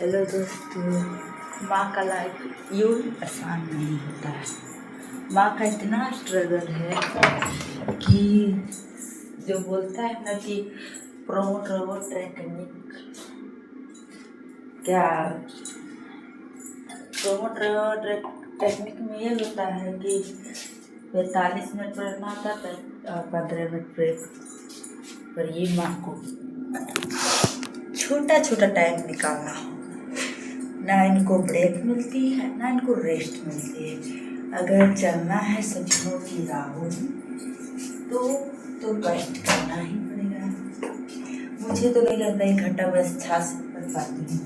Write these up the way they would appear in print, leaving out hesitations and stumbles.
Hello दोस्तों, माँ का लाइफ यूँ आसान नहीं होता है। माँ का इतना स्ट्रगल है कि जो बोलता है ना कि प्रमोट रोबोट टेक्निक, क्या प्रमोट रोबोट टेक्निक में ये होता है कि 45 मिनट पढ़ना होता है और 15 मिनट ब्रेक। पर ये माँ को छोटा छोटा टाइम निकालना हो, ना इनको ब्रेक मिलती है ना इनको रेस्ट मिलती है। अगर चलना है सपनों की राहों तो कष्ट करना ही पड़ेगा। मुझे तो नहीं लगता 1 घंटा बस अच्छा से पढ़ पाती हूँ।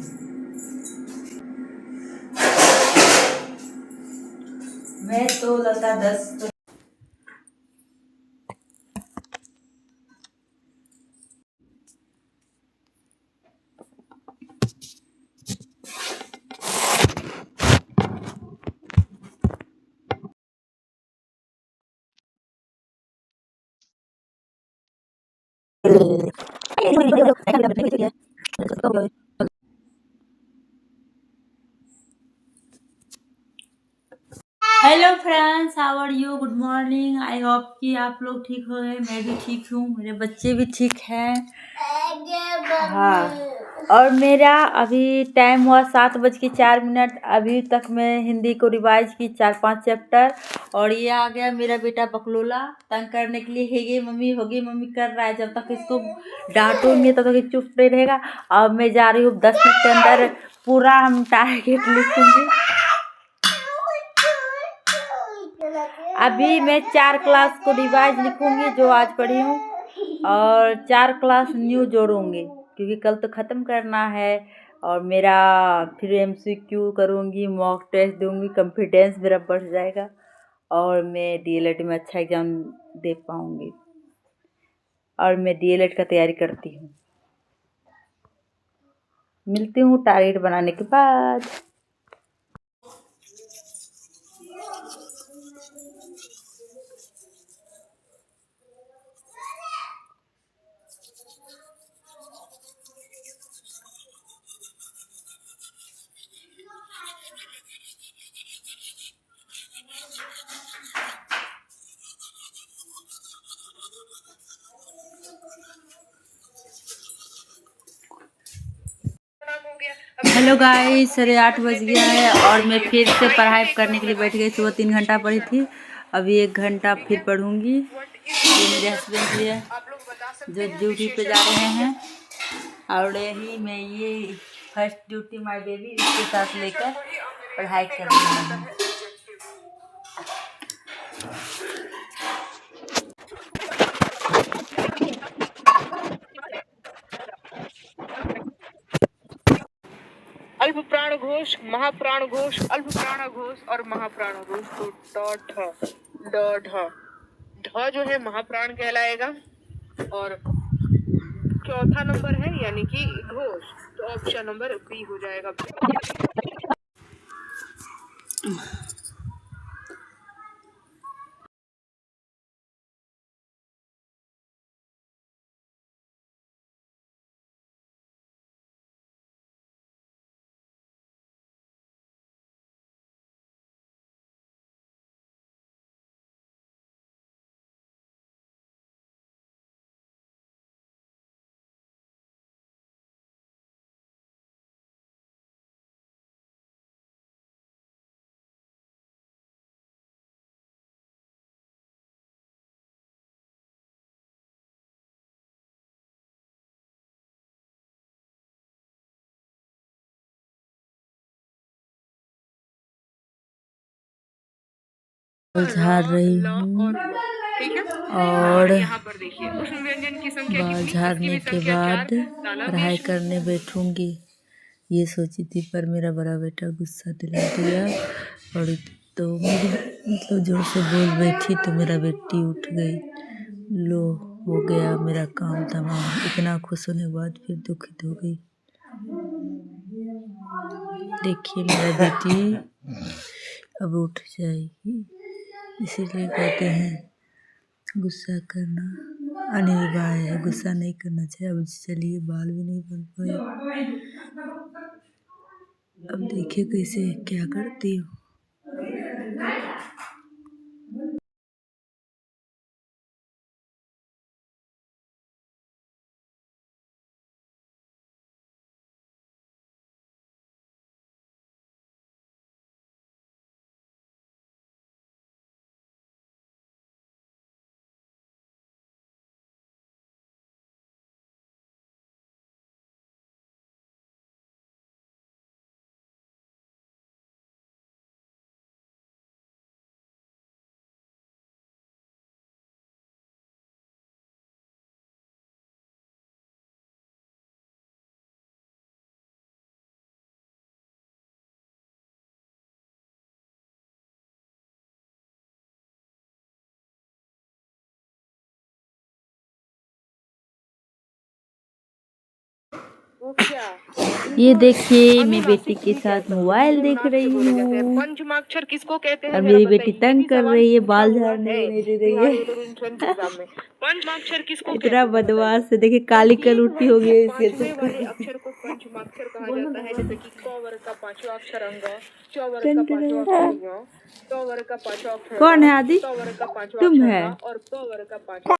मैं तो लगता 10 तो hello friends, how are you? Good morning. I hope कि आप लोग ठीक हो गए। मैं भी ठीक हूँ, मेरे बच्चे भी ठीक हैं। हाँ, और मेरा अभी टाइम हुआ 7:04। अभी तक मैं हिंदी को रिवाइज की 4-5 चैप्टर। और ये आ गया मेरा बेटा बकलोला तंग करने के लिए। हेगे मम्मी, होगी मम्मी कर रहा है। जब तक इसको डांटूंगी तब तक चुप नहीं रहेगा। अब मैं जा रही हूँ 10 मिनट के अंदर पूरा हम टारगेट लिखूंगी। अभी मैं 4 क्लास को रिवाइज लिखूंगी जो आज पढ़ी हूँ, और 4 क्लास न्यू जोड़ूंगी क्योंकि कल तो ख़त्म करना है। और मेरा फिर MCQ करूँगी, मॉक टेस्ट दूंगी, कॉन्फिडेंस मेरा बढ़ जाएगा और मैं DLED में अच्छा एग्ज़ाम दे पाऊँगी। और मैं DLED का तैयारी करती हूँ। मिलती हूँ टारगेट बनाने के बाद। हेलो गाइस, 8:30 बज गया है और मैं फिर से पढ़ाई करने के लिए बैठ गई। सुबह 3 घंटा पढ़ी थी, अभी 1 घंटा फिर पढ़ूंगी। ये मेरे हस्बैंड जी है जो ड्यूटी पे जा रहे हैं, और यही मैं ये फर्स्ट ड्यूटी माय बेबी इसके साथ लेकर पढ़ाई कर रही हूँ। अल्प प्राण घोष, महाप्राण घोष, अल्प प्राण घोष और महाप्राण घोष। तो ढ जो है महाप्राण कहलाएगा और चौथा नंबर है यानी कि घोष, तो ऑप्शन नंबर बी हो जाएगा। झाड़ रही हूँ और बाल झाड़ने के बाद पढ़ाई करने बैठूंगी ये सोची थी, पर मेरा बड़ा बेटा गुस्सा दिला दिया और तो मेरी मतलब जोर से बोल बैठी तो मेरा बेटी उठ गई। लो, हो गया मेरा काम तमाम। इतना खुश होने के बाद फिर दुखित हो गई। देखिए मेरा बेटी अब उठ जाएगी, इसीलिए कहते हैं गुस्सा करना अनिवार्य है। गुस्सा नहीं करना चाहिए। अब चलिए, बाल भी नहीं बन पाए। अब देखिए कैसे क्या करती हूँ। वो क्या ये देखिए मैं बेटी अनुनासिक के भी साथ कह सकते हैं, मोबाइल देख अनुनाद से रही बोले जाते हैं। हूँ पंचमाक्षर किसको कहते और हैं, जरा मेरी बेटी बताइए। ये तंग भी कर सवाल रही है, पूछा बाल हुआ झाड़ने है भी नहीं दे रही बिहार है। रोड एंट्रेंस एग्जाम में। पंचमाक्षर किसको कहते इतना हैं बदमाश बताइए। है, देखिए काली कल प्रत्येक उल्टी वर्ग हो के गई इसके पांचवें चक्कर वाले में। अक्षर को पंचमाक्षर कहा जाता है, जैसे कि क वर्ग का पांचवा अक्षर अंग, च वर्ग का टन पांचवा टन। अक्षर य, ट वर्ग का पांचवा अक्षर कौन है ड, आदि? त वर्ग का पांचवा तुम अक्षर है? धा और प वर्ग का पांचवा।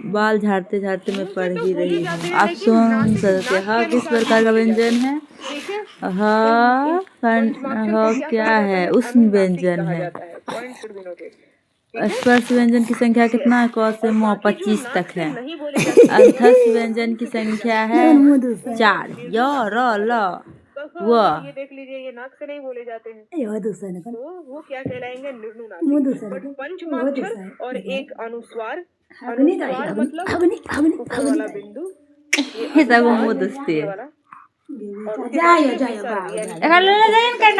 बाल झाड़ते झाड़ते मैं मुंह से पढ़ तो ही बोले रही जाते हूँ। हैं, आप लेकिन सुन नासिक सकते नाक के हाँ किस अनुसार भी प्रकार का बोले जाते व्यंजन हैं। है? देखिए हाँ पंचमाक्षर को क्या क्या कहा जाता है? है, उष्ण अनुनासिक व्यंजन कहा है। जाता है। Point should be noted. ठीक है, स्पर्श व्यंजन की संख्या यस। कितना है? क से और म बाकी जो 25 नाक तक से है। नहीं बोले जाते हैं, अंतस वो व्यंजन मुंह की से बोले संख्या जाते है हैं। 4 य र ल व। ये देख लीजिए, ये नाक से नहीं बोले जाते हैं, तो वो क्या कहलाएंगे, अनुनासिक। बट पंचमाक्षर और एक अनुस्वार, अनुस्वार मतलब ऊपर वाला बिंदु, ये सब अनुस्वार मुंह दुसती ये है। वाला, और उसके बाद में विसर्ग यानी कि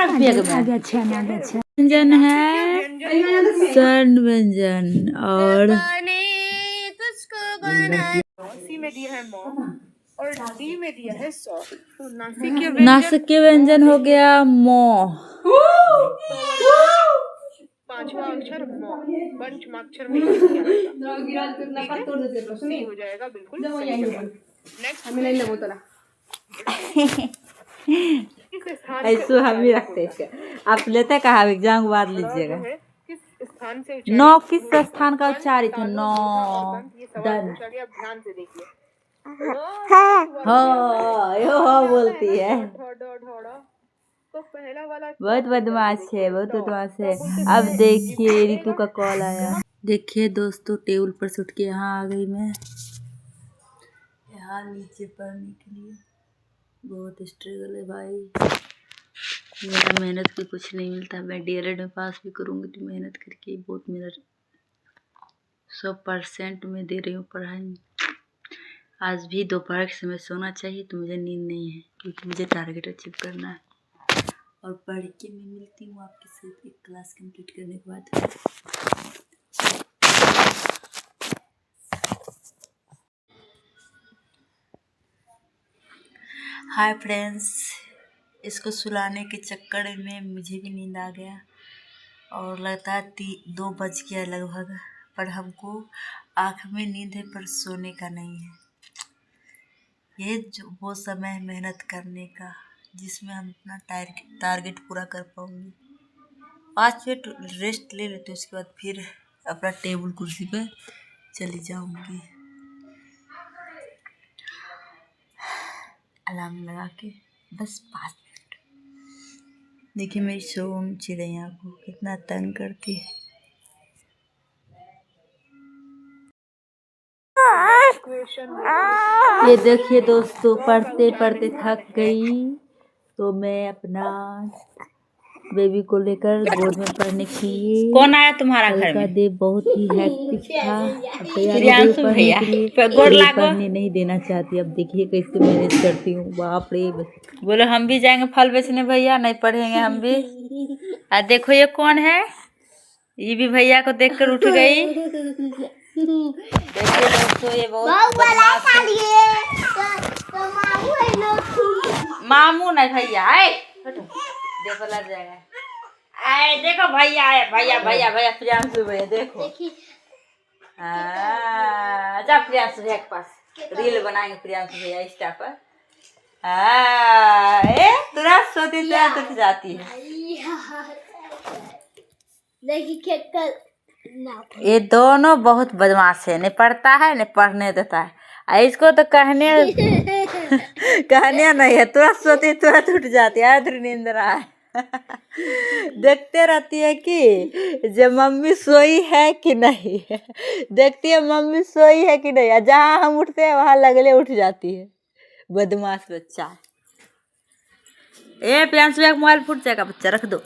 व्यंजन है नासिक के व्यंजन कौन सा है? स्वर्ण व्यंजन और सी में दिया है मौ और डी में दिया है सौ, तो नासिक के व्यंजन नासिक के व्यंजन हो गया मो। पांचवा अक्षर मौ, पंचमाक्षर में यूज किया जाएगा। ठीक है, सी हो जाएगा बिल्कुल सही जवाब। नेक्स्ट किस स्थान से ऐसो हम ही उच्चारित रखते होता है? हैं। आप लेते कहा एग्जाम के बाद र लीजिएगा। जो है किस स्थान से नौ उच्चारित किस होता है? स्थान का कंठ, उच्चारित है? तालु, नौ मूर्धा और दंत। ये सवाल दन। पूछा गया, ध्यान से देखिए। हो बोलती है। तो पहला वाला बहुत बदमाश है, बहुत बदमाश है। अब देखिए रितु का कॉल आया। देखिए दोस्तों टेबल पर से उठ के यहाँ आ गई मैं, यहाँ नीचे पढ़ने के लिए। बहुत स्ट्रगल है भाई, मेरा मेहनत भी कुछ नहीं मिलता। मैं डीएलएड में पास भी करूँगी तो मेहनत करके बहुत मेरा 100% में दे रही हूँ पढ़ाई में। आज भी दोपहर के समय सोना चाहिए तो मुझे नींद नहीं है, क्योंकि मुझे टारगेट अचीव करना है। और पढ़ के मैं मिलती हूँ आपके साथ एक क्लास कंप्लीट करने के बाद। हाय फ्रेंड्स, इसको सुलाने के चक्कर में मुझे भी नींद आ गया और लगता है 2 बज गया लगभग, पर हमको आँख में नींद है पर सोने का नहीं है। ये जो वो समय है मेहनत करने का, जिसमें हम अपना टारगेट पूरा कर पाऊँगी। 5 मिनट रेस्ट ले लेते, उसके बाद फिर अपना टेबल कुर्सी पे चली जाऊँगी अलार्म लगा के। बस 5 मिनट। देखिए मेरी सोम चिड़ैया को कितना तंग करती है। ये देखिए दोस्तों, पढ़ते पढ़ते थक गई तो मैं अपना बेबी को लेकर गोद में पढ़ने के लिए। कौन आया तुम्हारा घर में? डे बहुत ही हेक्टिक था। प्रियांशु भैया पढ़ने नहीं देना चाहती। अब देखिए कैसे मैनेज करती हूँ। बाप रे, बोलो हम भी जाएंगे फल बेचने भैया, नहीं पढ़ेंगे हम भी। देखो ये कौन है, ये भी भैया को देखकर उठ गई। देखिए दोस्तों ये बहुत बदमाश है। मामू नहीं भैया, देखो लग जाएगा। आए देखो भैया आए, भैया भैया भैया प्रियांशु भैया देखो। जा प्रियांशु भैया के पास रील बनाएंगे, प्रियांशु भैया इंस्टा पर। तुरंत सोती तुरंत उठ जाती है। ये दोनों बहुत बदमाश है, नहीं पढ़ता है नहीं पढ़ने देता है। इसको तो कहने कहने नहीं है, तुरंत सोती तुरंत उठ जाती है, इधर नींद रहा है। देखते रहती है कि जब मम्मी सोई है कि नहीं, देखती है मम्मी सोई है कि नहीं, जहाँ हम उठते हैं वहाँ लगले उठ जाती है। बदमाश बच्चा। प्रियांश भैया मोबाइल फूट जाएगा, बच्चा रख दो।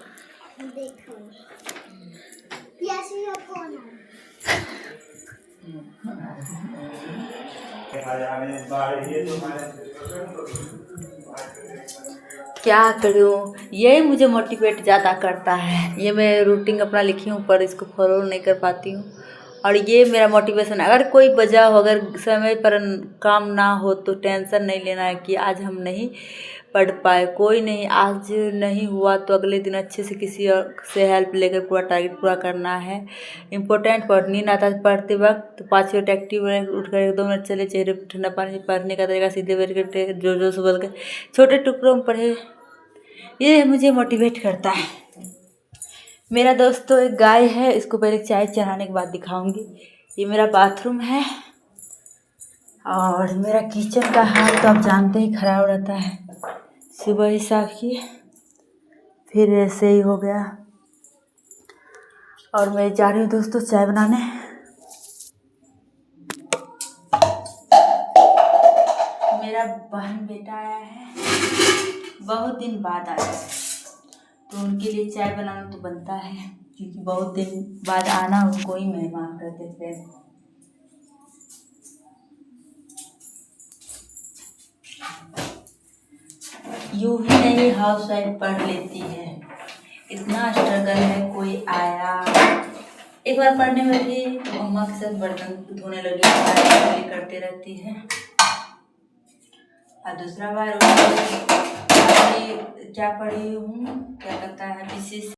क्या करूँ, यही मुझे मोटिवेट ज़्यादा करता है। ये मैं रूटीन अपना लिखी हूँ पर इसको फॉलो नहीं कर पाती हूँ, और ये मेरा मोटिवेशन। अगर कोई वजह हो, अगर समय पर काम ना हो तो टेंशन नहीं लेना है कि आज हम नहीं पढ़ पाए, कोई नहीं। आज नहीं हुआ तो अगले दिन अच्छे से किसी और से हेल्प लेकर पूरा टारगेट पूरा करना है। इम्पोर्टेंट नींद आता है पढ़ते वक्त तो 5 मिनट एक्टिव रहे, उठ कर 2 मिनट चले, चेहरे पर ठंडा पानी, पढ़ने का तरीका सीधे बैठ कर जोर जोर से बोल कर छोटे टुकड़ों में पढ़े। ये मुझे मोटिवेट करता है। मेरा दोस्तों एक गाय है, इसको पहले चाय चढ़ाने के बाद दिखाऊंगी। ये मेरा बाथरूम है, और मेरा किचन का हाल तो आप जानते ही खराब रहता है। सुबह ही साफ किए फिर ऐसे ही हो गया। और मैं जा रही हूँ दोस्तों चाय बनाने। मेरा बहन बेटा आया है, बहुत दिन बाद आया है, तो उनके लिए चाय बनाना तो बनता है, क्योंकि बहुत दिन बाद आना उनको ही मेहमान करते थे। यूं ही नहीं हाउस वाइफ पढ़ लेती है, इतना स्ट्रगल है। कोई आया, एक बार पढ़ने में भी मम्मा के साथ बर्तन धोने लगी, करते रहती है, और दूसरा बार क्या पढ़ी हूँ, क्या कहता है विशेष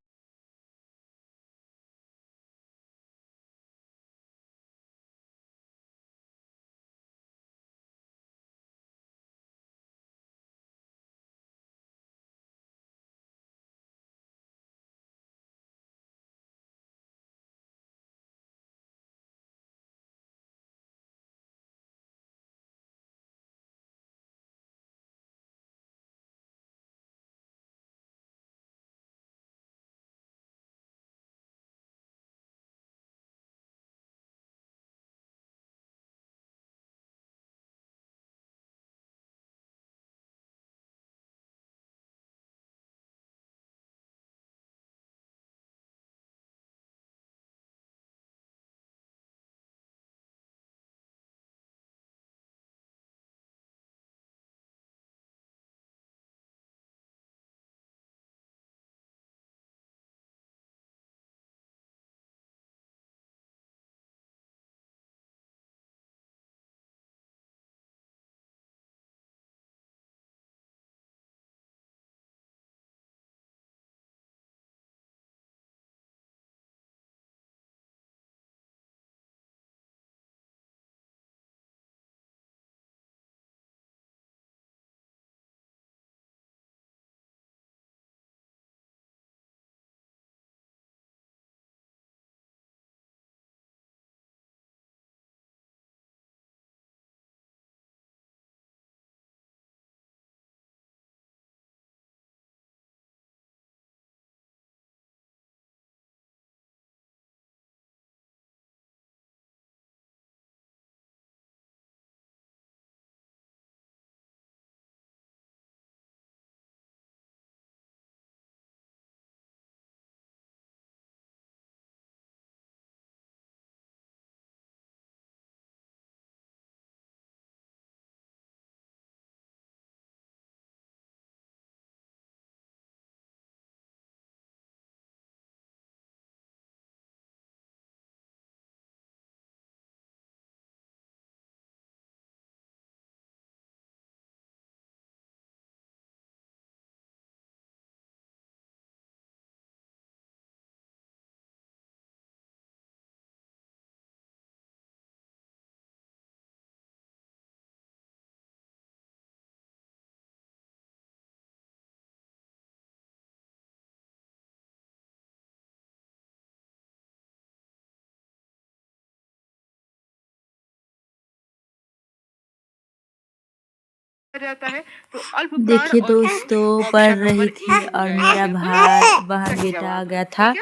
जाता है तो अल्प देखिए दोस्तों, पढ़ रही थी और मेरा भाई बहन बेटा आ गया था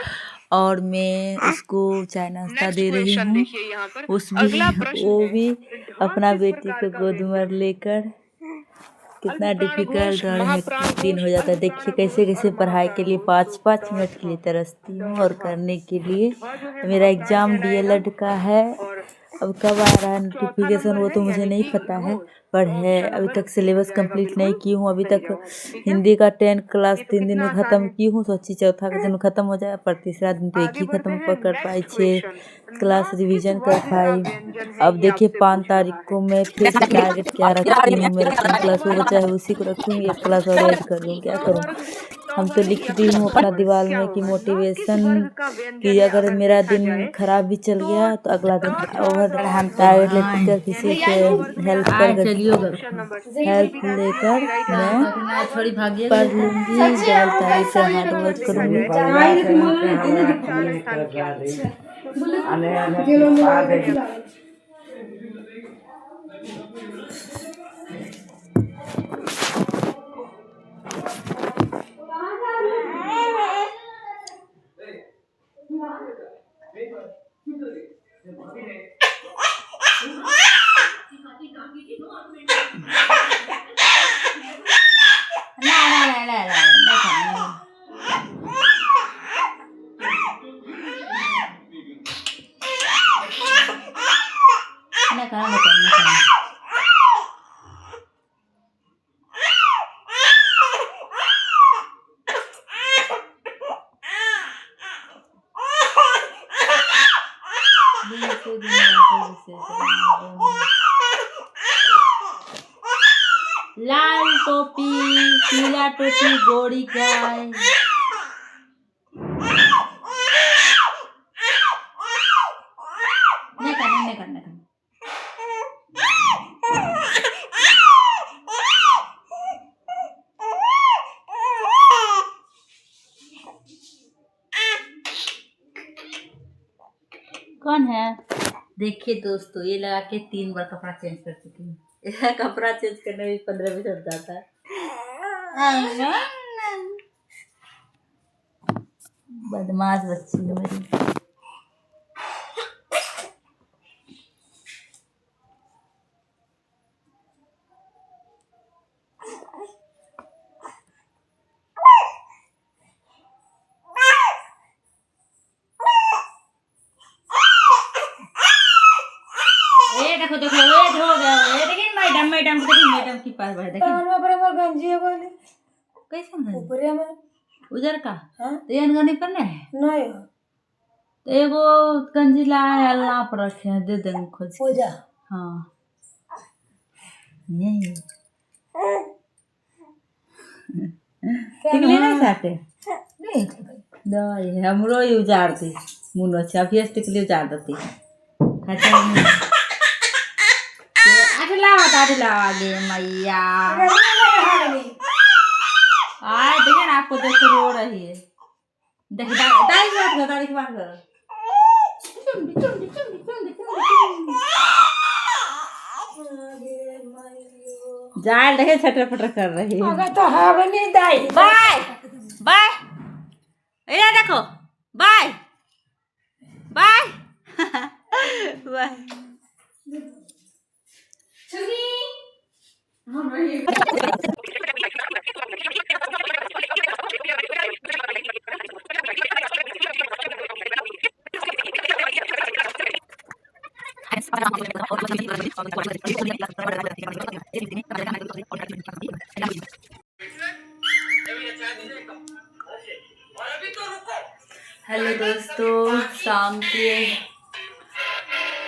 और मैं उसको चाय नाश्ता दे रही हूँ। देखिए यहाँ पर वो भी अपना बेटी को गोद में लेकर। कितना डिफिकल्ट और हेक्टिक दिन हो जाता है। देखिए कैसे कैसे पढ़ाई के लिए 5-5 मिनट के लिए तरसती हूँ और करने के लिए। मेरा एग्ज़ाम DLED का है। अब कब आ रहा है नोटिफिकेशन वो तो मुझे नहीं पता है, पर है। अभी तक सिलेबस कंप्लीट नहीं की हूँ। अभी तक हिंदी का 10 क्लास 3 दिन में ख़त्म की हूँ। सोची चौथा का दिन ख़त्म हो जाए, पर तीसरा दिन तो एक ही ख़त्म कर पाई। 6 क्लास रिवीजन कर पाई। अब देखिए 5 तारीख को मैं फिर से टारगेट क्या रखती हूँ। मेरा 3 क्लास वो बचा है, उसी को रखूँगी। 1 क्लास और ऐड कर दूँ। क्या करूँ, हम तो लिखती हूँ अपना दीवार में कि मोटिवेशन कि अगर मेरा दिन खराब भी चल गया तो अगला दिन और हम टारगेट लेकर किसी के हेल्प लेकर मैं पढ़ लूँगी। डेल तारीख से हार्ड वर्क करूँगी। लाल टोपी, पीला टोपी, गोरी गाय। नहीं करना। कौन है? देखिए दोस्तों, ये लगा के 3 बार कपड़ा चेंज कर चुकी हूँ। कपड़ा चेंज करने में 15 मिनट जाता है। बदमाश बच्ची है मेरी। देखो वेट हो गया। ये देखिए मैडम की पास बैठ देखिए। कान में बराबर गंजी है बोली। कैसे है? ऊपर में उजर का। हां तो ये नहीं पहने है। नहीं तो एगो गंजी लाए अल्लाह पर रखे हैं, दे देंगे खोज हो जा। हां यही टिकली नहीं साटे नहीं दवाई है। हमरो ही उजाड़ दी मुनो से। अभी टिकली उजाड़ देती खचा में आगे मैया। आए देखिए ना, आपको देख रो रही है। देखिए दादी की बात कर। जाल देखे छटर फटर कर रही है। अगर तो हवे नहीं दाई। बाय बाय ये देखो। बाय बाय बाय हेलो दोस्तों, शाम के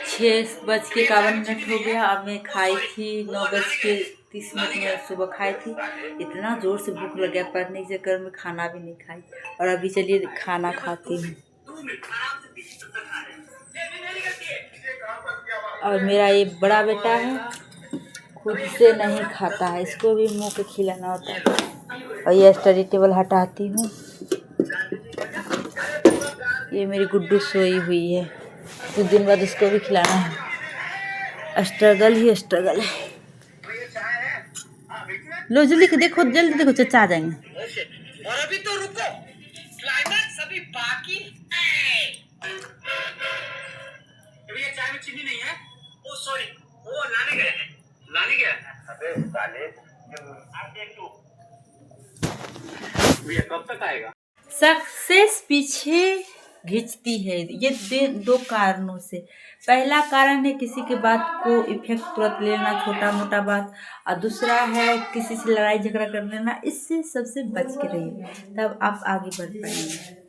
6:51 हो गया। अब मैं खाई थी 9:30 में सुबह खाई थी। इतना ज़ोर से भूख लग गया, पढ़ने के चक्कर में खाना भी नहीं खाई। और अभी चलिए खाना खाती हूँ। और मेरा ये बड़ा बेटा है, खुद से नहीं खाता है, इसको भी मुंह पे खिलाना होता है। और ये स्टडी टेबल हटाती हूँ। ये मेरी गुड्डू सोई हुई है, कुछ दिन बाद उसको भी खिलाना है। स्ट्रगल ही स्ट्रगल है। लो जल्दी देखो, जल्दी देखो, चचा आ जाएंगे। और अभी तो रुको, क्लाइमैक्स अभी बाकी है। भैया चाय में चीनी नहीं है। ओ सॉरी, वो लाने गए हैं। लाने गया है। अबे साले, आप देख लो। भैया कब तक आएगा? सक्सेस पीछे खींचती है ये दो कारणों से। पहला कारण है किसी के बात को इफेक्ट तुरंत लेना, छोटा मोटा बात, और दूसरा है किसी से लड़ाई झगड़ा कर लेना। इससे सबसे बच के रहिए, तब आप आगे बढ़ पाएंगे।